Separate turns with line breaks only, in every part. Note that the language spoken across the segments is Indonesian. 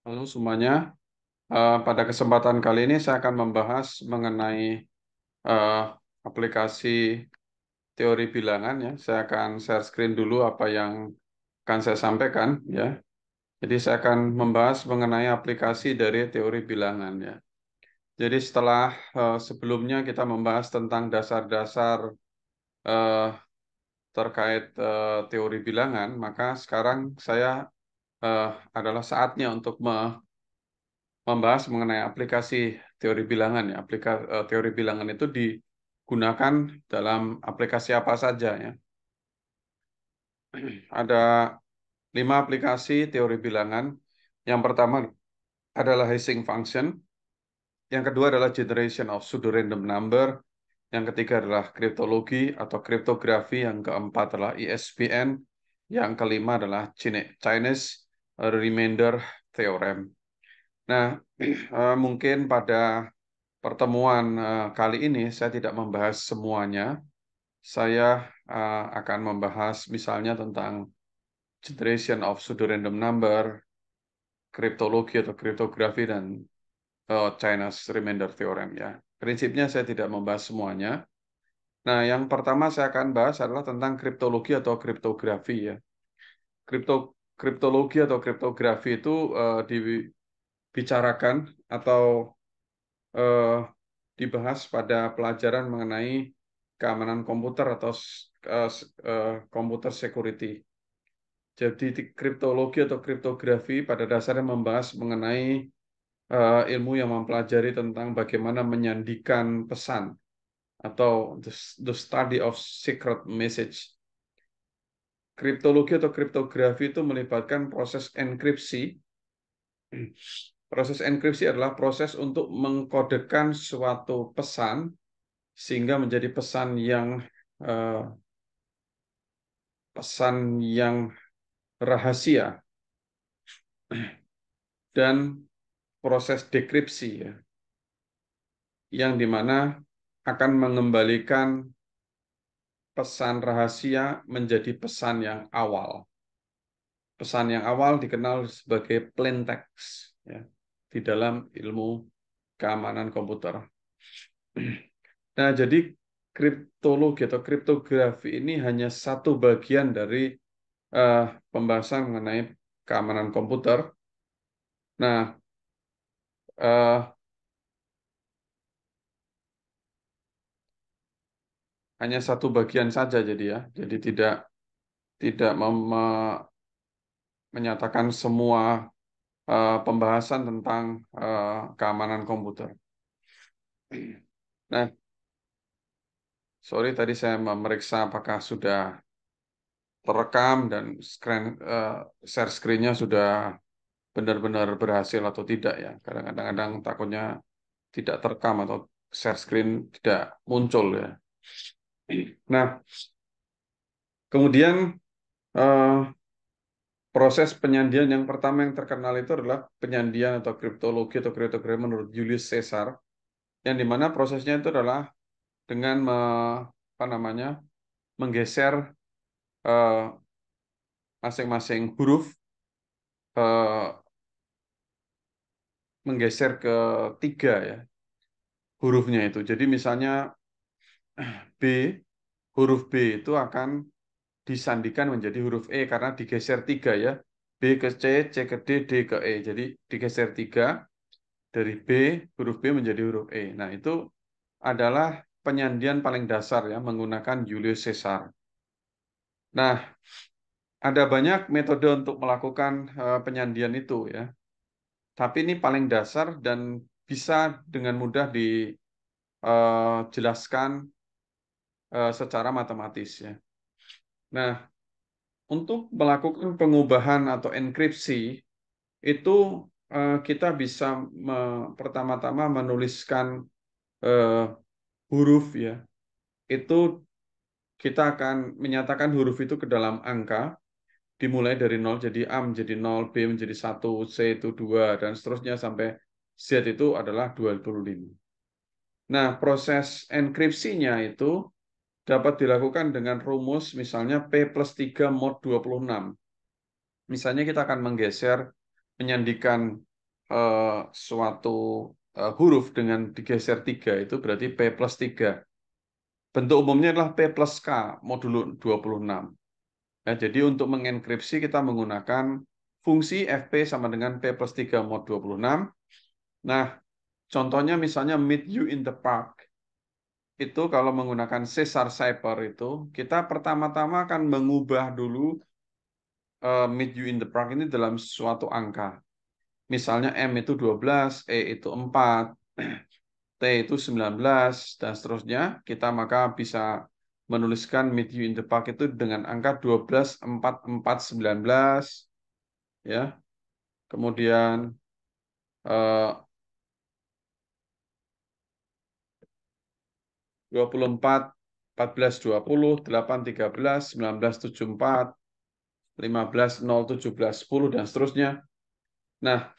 Halo semuanya. Pada kesempatan kali ini saya akan membahas mengenai eh, aplikasi teori bilangan ya. Saya akan share screen dulu apa yang akan saya sampaikan ya. Jadi saya akan membahas mengenai aplikasi dari teori bilangan ya. Jadi setelah sebelumnya kita membahas tentang dasar-dasar eh, terkait teori bilangan, maka sekarang saya eh, adalah saatnya untuk membahas mengenai aplikasi teori bilangan ya. Teori bilangan itu digunakan dalam aplikasi apa saja ya. Ada 5 aplikasi teori bilangan. Yang pertama adalah Ising function. Yang kedua adalah generation of pseudo-random number. Yang ketiga adalah kriptologi atau kriptografi. Yang keempat adalah ISBN. Yang kelima adalah Chinese Remainder Theorem. Nah, mungkin pada pertemuan kali ini saya tidak membahas semuanya. Saya akan membahas misalnya tentang generation of pseudo-random number, kriptologi atau kriptografi, dan China's remainder theorem ya. Prinsipnya saya tidak membahas semuanya. Nah, yang pertama saya akan bahas adalah tentang kriptologi atau kriptografi ya. Kripto Kriptologi atau kriptografi itu dibicarakan atau eh, dibahas pada pelajaran mengenai keamanan komputer atau computer security. Jadi kriptologi atau kriptografi pada dasarnya membahas mengenai ilmu yang mempelajari tentang bagaimana menyandikan pesan atau the study of secret message. Kriptologi atau kriptografi itu melibatkan proses enkripsi. Proses enkripsi adalah proses untuk mengkodekan suatu pesan sehingga menjadi eh, pesan yang rahasia, dan proses dekripsi ya, yang dimana akan mengembalikan pesan rahasia menjadi pesan yang awal. Pesan yang awal dikenal sebagai plain text ya, di dalam ilmu keamanan komputer. Nah, jadi kriptologi atau kriptografi ini hanya satu bagian dari eh, pembahasan mengenai keamanan komputer. Nah, eh, hanya satu bagian saja jadi ya. Jadi tidak tidak menyatakan semua pembahasan tentang keamanan komputer. Nah, sorry tadi saya memeriksa apakah sudah terekam dan share screen-nya sudah benar-benar berhasil atau tidak ya. Kadang-kadang takutnya tidak terekam atau share screen tidak muncul ya. Nah, kemudian eh, proses penyandian yang pertama yang terkenal itu adalah penyandian atau kriptologi atau kriptografi menurut Julius Caesar, yang dimana prosesnya itu adalah dengan apa namanya, menggeser eh, masing-masing huruf, eh, menggeser ke tiga ya hurufnya itu. Jadi misalnya B, huruf B itu akan disandikan menjadi huruf E karena digeser tiga ya. B ke C, C ke D, D ke E. Jadi digeser tiga, dari B, huruf B menjadi huruf E. Nah, itu adalah penyandian paling dasar ya, menggunakan Julius Caesar. Nah, ada banyak metode untuk melakukan penyandian itu ya. Tapi ini paling dasar dan bisa dengan mudah dijelaskan secara matematis ya. Nah, untuk melakukan pengubahan atau enkripsi itu kita bisa pertama-tama menuliskan eh, huruf ya. Itu kita akan menyatakan huruf itu ke dalam angka, dimulai dari 0 jadi A menjadi 0, B menjadi 1, C itu 2, dan seterusnya sampai Z itu adalah 25. Nah, proses enkripsinya itu dapat dilakukan dengan rumus misalnya P plus 3 mod 26. Misalnya kita akan menggeser, menyandikan suatu huruf dengan digeser 3 itu berarti P plus 3. Bentuk umumnya adalah P plus K modulo 26. Nah, jadi untuk mengenkripsi kita menggunakan fungsi FP sama dengan P plus 3 mod 26. Nah, contohnya misalnya meet you in the park. Itu kalau menggunakan Caesar Cipher itu, kita pertama-tama akan mengubah dulu meet you in the park ini dalam suatu angka. Misalnya M itu 12, E itu 4, T itu 19, dan seterusnya. Kita maka bisa menuliskan meet you in the park itu dengan angka 12, 4, 4, 19. Ya. Kemudian 24, 14, 20, 8, 13, 19, 74, 15, 0, 17, 10, dan seterusnya. Nah,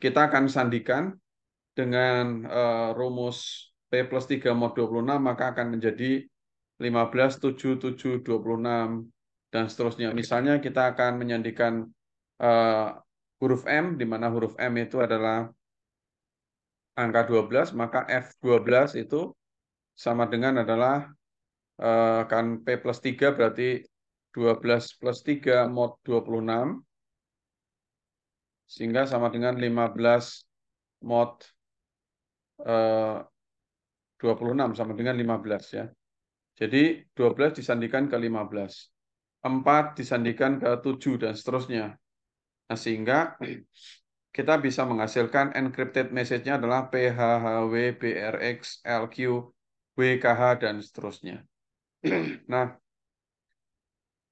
kita akan sandikan dengan rumus P plus 3 mod 26, maka akan menjadi 15, 7, 7, 26, dan seterusnya. Misalnya kita akan menyandikan huruf M, di mana huruf M itu adalah angka 12, maka F12 itu sama dengan adalah kan P plus 3 berarti 12 plus 3 mod 26, sehingga sama dengan 15 mod 26 sama dengan 15 ya. Jadi 12 disandikan ke 15, 4 disandikan ke 7 dan seterusnya. Nah, sehingga kita bisa menghasilkan encrypted message-nya adalah PHHW, BRX, LQ, WKH, dan seterusnya. Nah,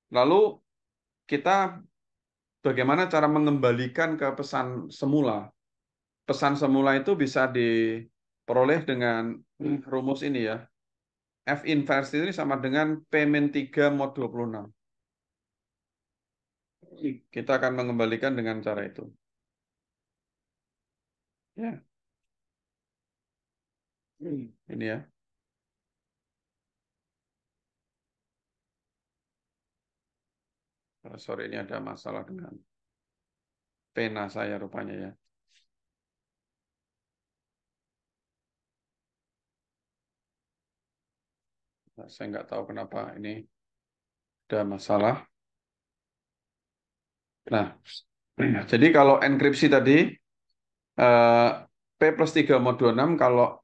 lalu kita bagaimana cara mengembalikan ke pesan semula? Pesan semula itu bisa diperoleh dengan rumus ini ya. F inverse ini sama dengan P-3 mod 26. Kita akan mengembalikan dengan cara itu. Ya, ini ya. Sorry, ini ada masalah dengan pena saya rupanya ya. Nah, saya nggak tahu kenapa ini ada masalah. Nah, jadi kalau enkripsi tadi P plus 3 mod 26, kalau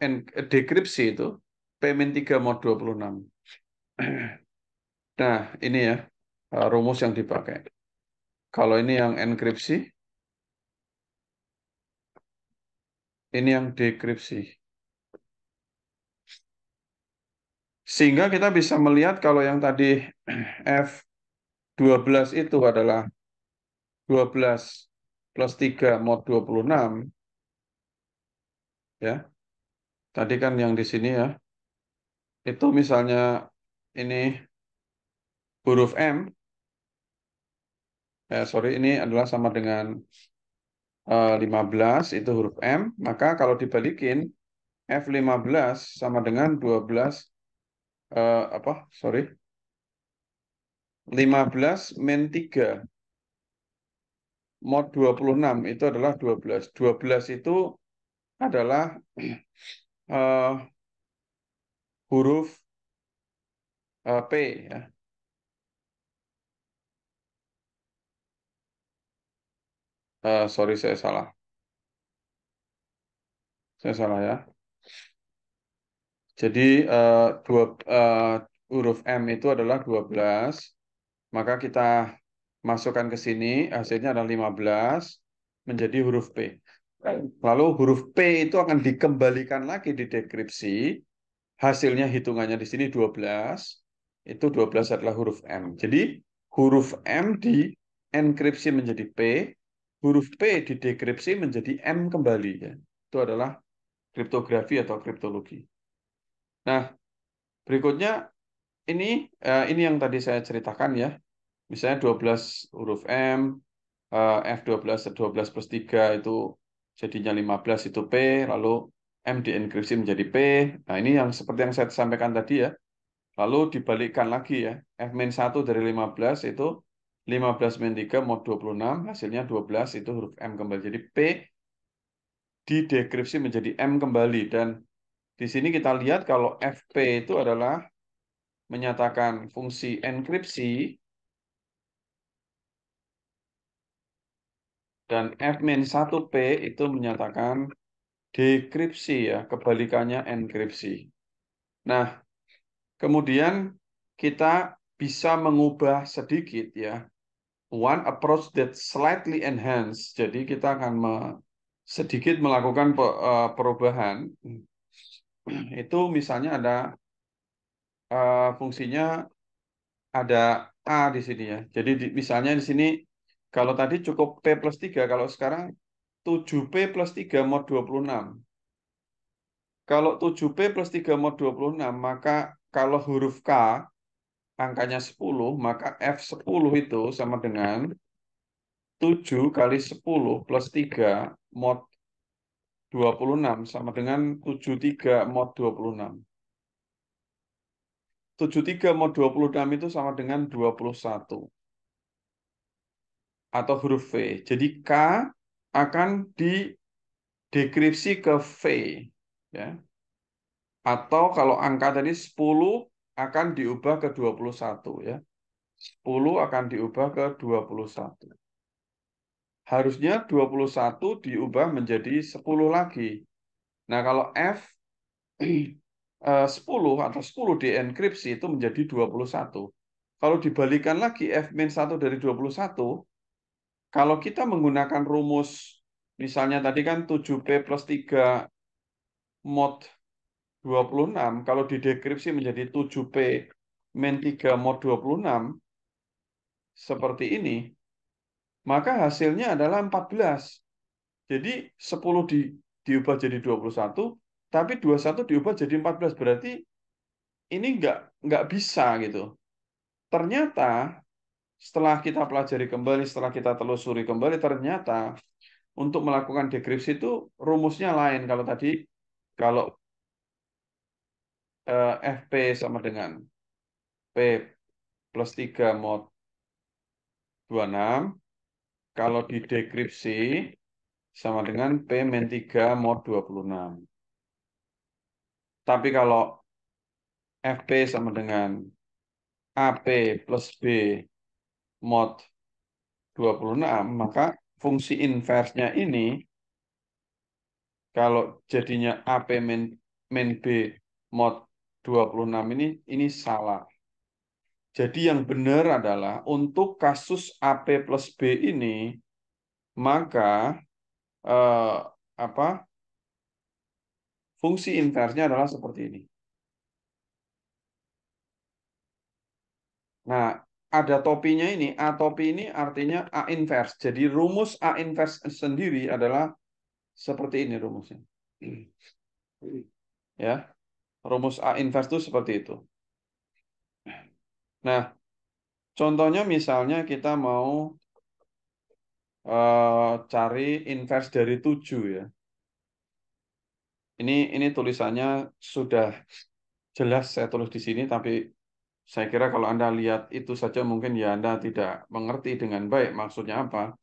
dekripsi itu P-3 mod 26. Nah, ini ya rumus yang dipakai. Kalau ini yang enkripsi, ini yang dekripsi. Sehingga kita bisa melihat kalau yang tadi F12 itu adalah 12 plus 3 mod 26, ya. Tadi kan yang di sini ya, itu misalnya ini huruf M, sorry, ini adalah sama dengan 15, itu huruf M, maka kalau dibalikin, F15 sama dengan 12, apa, sorry, 15 min 3 mod 26 itu adalah 12. 12 itu adalah huruf P ya. Sorry, saya salah. Saya salah ya. Jadi huruf M itu adalah 12, maka kita masukkan ke sini, hasilnya adalah 15, menjadi huruf P. Lalu huruf P itu akan dikembalikan lagi di dekripsi, hasilnya hitungannya di sini 12, itu 12 adalah huruf M. Jadi huruf M di enkripsi menjadi P, huruf P didekripsi menjadi M kembali ya. Itu adalah kriptografi atau kriptologi. Nah, berikutnya ini yang tadi saya ceritakan ya. Misalnya 12 huruf M, F12 12 plus 3 itu jadinya 15 itu P, lalu M dienkripsi menjadi P. Nah, ini yang seperti yang saya sampaikan tadi ya. Lalu dibalikkan lagi ya. F-1 dari 15 itu 15 min 3 mod 26, hasilnya 12 itu huruf M kembali. Jadi P didekripsi menjadi M kembali. Dan di sini kita lihat kalau FP itu adalah menyatakan fungsi enkripsi dan F-1P itu menyatakan dekripsi ya, kebalikannya enkripsi. Nah, kemudian kita bisa mengubah sedikit ya. One approach that slightly enhance. Jadi kita akan sedikit melakukan perubahan. Itu misalnya ada fungsinya ada A di sini ya. Jadi misalnya di sini kalau tadi cukup P plus 3, kalau sekarang 7P plus 3 mod 26. Kalau 7P plus 3 mod 26, maka kalau huruf K angkanya 10, maka F10 itu sama dengan 7 kali 10 plus 3 mod 26 sama dengan 73 mod 26. 73 mod 26 itu sama dengan 21 atau huruf V. Jadi K akan didekripsi ke V ya. Atau kalau angka tadi 10 akan diubah ke 21 ya. 10 akan diubah ke 21. Harusnya 21 diubah menjadi 10 lagi. Nah, kalau F 10 atau 10 dienkripsi itu menjadi 21. Kalau dibalikan lagi F-1 dari 21, kalau kita menggunakan rumus, misalnya tadi kan 7P plus 3 mod 26, kalau didekripsi menjadi 7P min 3 mod 26, seperti ini, maka hasilnya adalah 14. Jadi 10 diubah jadi 21, tapi 21 diubah jadi 14. Berarti ini nggak bisa gitu. Ternyata setelah kita pelajari kembali, setelah kita telusuri kembali, ternyata untuk melakukan dekripsi itu rumusnya lain. Kalau tadi, kalau FP sama dengan P plus 3 mod 26, kalau didekripsi sama dengan P min 3 mod 26. Tapi kalau FP sama dengan AP plus B mod 26, maka fungsi inversnya ini, kalau jadinya AP min B mod 26 ini salah. Jadi yang benar adalah untuk kasus AP plus B ini, maka eh, apa fungsi inversnya adalah seperti ini. Nah, ada topinya ini. A topi ini artinya A inverse. Jadi rumus A inverse sendiri adalah seperti ini rumusnya. Ya, rumus A inverse itu seperti itu. Nah, contohnya misalnya kita mau cari inverse dari 7 ya. Ini tulisannya sudah jelas saya tulis di sini, tapi saya kira kalau Anda lihat itu saja mungkin ya Anda tidak mengerti dengan baik maksudnya apa.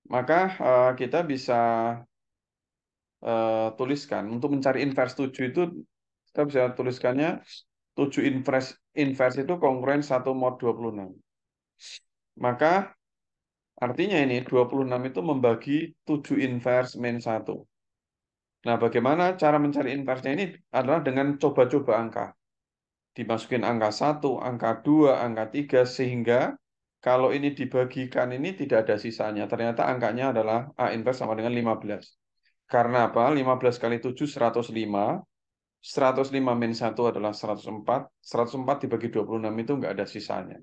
Maka kita bisa tuliskan untuk mencari inverse 7 itu kita bisa tuliskannya 7 inverse itu kongruen 1 mod 26. Maka artinya ini 26 itu membagi 7 inverse min 1. Nah, bagaimana cara mencari inverse-nya ini adalah dengan coba-coba angka. Dimasukin angka 1, angka 2, angka 3, sehingga kalau ini dibagikan ini tidak ada sisanya. Ternyata angkanya adalah A inverse sama dengan 15. Karena apa? 15 kali 7, 105. 105 min 1 adalah 104. 104 dibagi 26 itu nggak ada sisanya.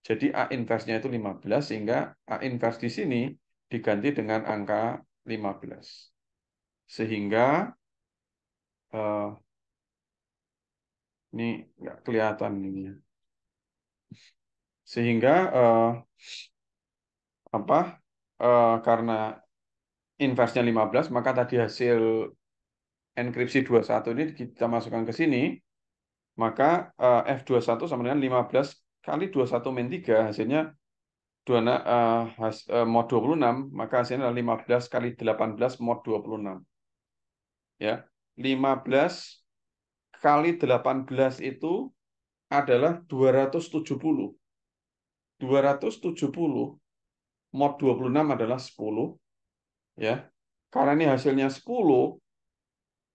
Jadi A inverse-nya itu 15, sehingga A inverse di sini diganti dengan angka 15. Sehingga eh, ini nggak kelihatan ini. Sehingga apa? Karena inverse-nya 15, maka tadi hasil enkripsi 21 ini kita masukkan ke sini, maka F21 sama dengan 15 kali 21 min 3, hasilnya mod 26, maka hasilnya adalah 15 kali 18 mod 26. Ya, 15 kali 18 itu adalah 270. 270 mod 26 adalah 10, ya. Karena ini hasilnya 10,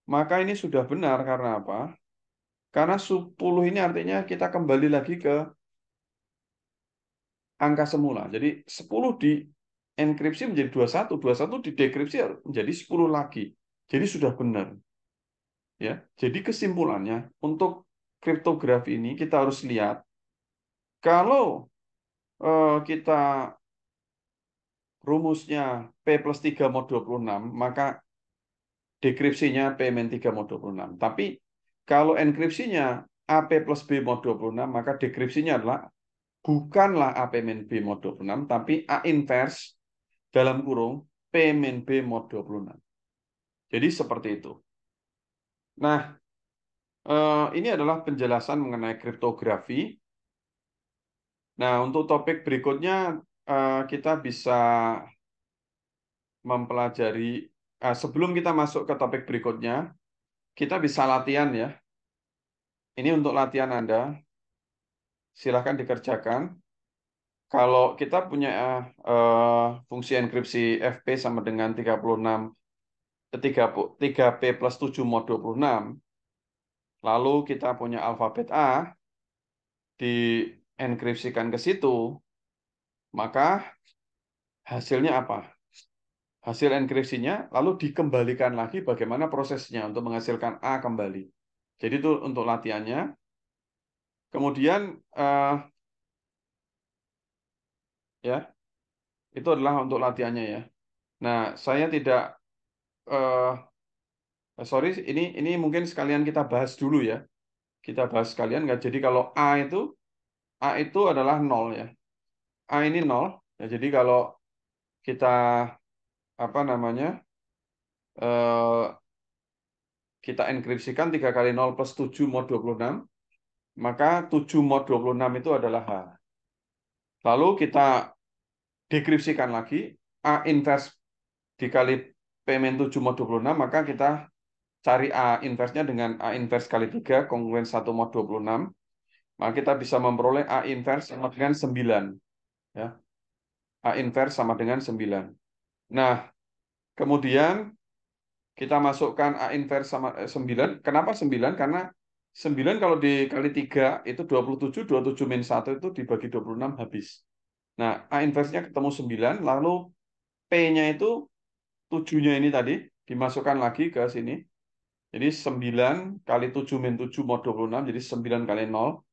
maka ini sudah benar karena apa? Karena 10 ini artinya kita kembali lagi ke angka semula. Jadi 10 di enkripsi menjadi 21, 21 didekripsi menjadi 10 lagi. Jadi sudah benar. Ya. Jadi kesimpulannya untuk kriptografi ini kita harus lihat kalau kita rumusnya P plus 3 mod 26, maka dekripsinya P-3 mod 26. Tapi kalau enkripsinya AP plus B mod 26, maka dekripsinya adalah bukanlah AP-B mod 26, tapi A inverse dalam kurung P-B mod 26. Jadi seperti itu. Nah, ini adalah penjelasan mengenai kriptografi. Nah, untuk topik berikutnya kita bisa mempelajari, sebelum kita masuk ke topik berikutnya, kita bisa latihan ya. Ini untuk latihan Anda, silahkan dikerjakan. Kalau kita punya fungsi enkripsi FP sama dengan 36, 3P plus 7 mod 26, lalu kita punya alfabet A, dienkripsikan ke situ, maka hasilnya apa? Hasil enkripsinya, lalu dikembalikan lagi bagaimana prosesnya untuk menghasilkan A kembali. Jadi itu untuk latihannya. Kemudian, ya, itu adalah untuk latihannya ya. Nah, saya tidak, sorry, ini mungkin sekalian kita bahas dulu ya. Kita bahas sekalian nggak. Jadi kalau A itu adalah 0 ya. A ini 0. Ya, jadi kalau kita apa namanya kita enkripsikan 3 kali 0 plus 7 mod 26, maka 7 mod 26 itu adalah H. Lalu kita dekripsikan lagi A inverse dikali P-7 mod 26, maka kita cari A inverse-nya dengan A inverse kali 3 kongruen 1 mod 26, maka kita bisa memperoleh A inverse sama dengan 9 ya. A inverse sama dengan 9. Nah, kemudian kita masukkan A inverse sama 9. Kenapa 9? Karena 9 kalau dikali 3 itu 27, 27 min 1 itu dibagi 26 habis. Nah, A inverse-nya ketemu 9, lalu P-nya itu 7-nya ini tadi dimasukkan lagi ke sini. Jadi 9 kali 7 min 7 mod 26, jadi 9 kali 0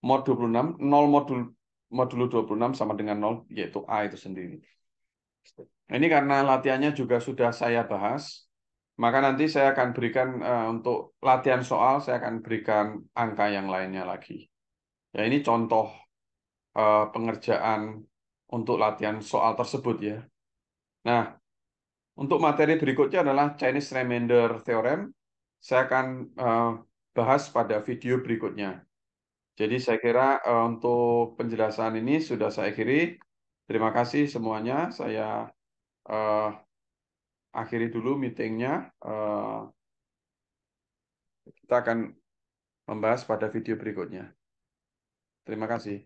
mod 26, 0 modulo 26 sama dengan 0, yaitu A itu sendiri. Ini karena latihannya juga sudah saya bahas, maka nanti saya akan berikan untuk latihan soal, saya akan berikan angka yang lainnya lagi. Ya, ini contoh pengerjaan untuk latihan soal tersebut ya. Nah, untuk materi berikutnya adalah Chinese Remainder Theorem. Saya akan bahas pada video berikutnya. Jadi saya kira untuk penjelasan ini sudah saya akhiri. Terima kasih semuanya. Saya eh, akhiri dulu meetingnya. Kita akan membahas pada video berikutnya. Terima kasih.